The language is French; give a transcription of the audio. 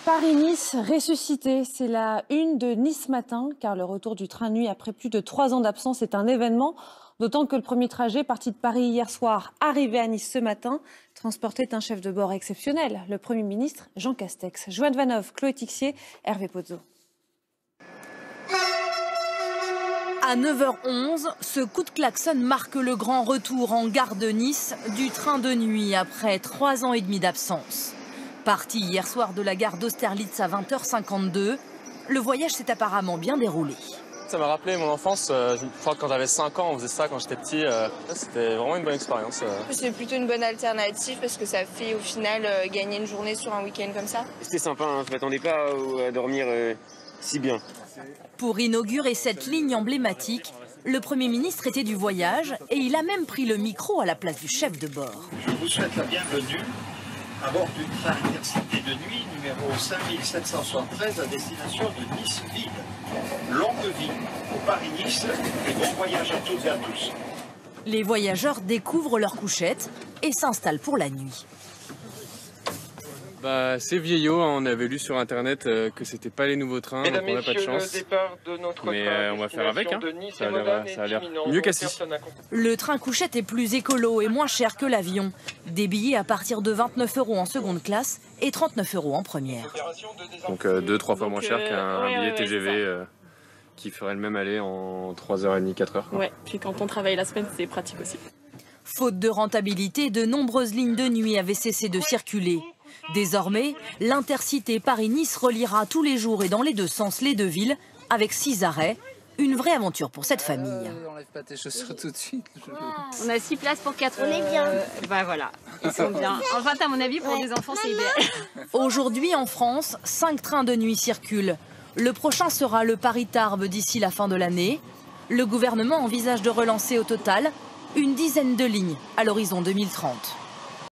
Paris-Nice ressuscité, c'est la une de Nice Matin, car le retour du train nuit après plus de 3 ans d'absence est un événement, d'autant que le premier trajet parti de Paris hier soir, arrivé à Nice ce matin, transportait un chef de bord exceptionnel, le Premier ministre Jean Castex. Joanne Vanov, Chloé Tixier, Hervé Pozzo. À 9h11, ce coup de klaxon marque le grand retour en gare de Nice du train de nuit après 3 ans et demi d'absence. Parti hier soir de la gare d'Austerlitz à 20h52, le voyage s'est apparemment bien déroulé. Ça m'a rappelé mon enfance. Je crois que quand j'avais 5 ans, on faisait ça quand j'étais petit. C'était vraiment une bonne expérience. C'est plutôt une bonne alternative parce que ça fait au final gagner une journée sur un week-end comme ça. C'était sympa, hein. Je ne m'attendais pas à dormir si bien. Pour inaugurer cette ligne emblématique, le Premier ministre était du voyage et il a même pris le micro à la place du chef de bord. Je vous souhaite la bienvenue à bord du train Intercité de nuit numéro 5773 à destination de Nice-Ville. Longue vie au Paris-Nice et bon voyage à toutes et à tous. Les voyageurs découvrent leur couchette et s'installent pour la nuit. C'est vieillot, on avait lu sur internet que c'était pas les nouveaux trains, donc on n'a pas de chance. Mais on va faire avec, hein. Ça a l'air mieux qu'assis. Le train couchette est plus écolo et moins cher que l'avion. Des billets à partir de 29 € en seconde classe et 39 € en première. Donc 2-3 fois moins cher qu'un billet TGV qui ferait le même aller en 3h30, 4h. Ouais, puis quand on travaille la semaine, c'est pratique aussi. Faute de rentabilité, de nombreuses lignes de nuit avaient cessé de circuler. Désormais, l'Intercité Paris-Nice reliera tous les jours et dans les deux sens les deux villes, avec 6 arrêts. Une vraie aventure pour cette famille. Enlève pas tes chaussures tout de suite. On a 6 places pour 4. On est bien. Bah voilà, ils sont bien. Enfin, à mon avis, pour des enfants, c'est idéal. Aujourd'hui, en France, 5 trains de nuit circulent. Le prochain sera le Paris-Tarbes d'ici la fin de l'année. Le gouvernement envisage de relancer au total une dizaine de lignes à l'horizon 2030.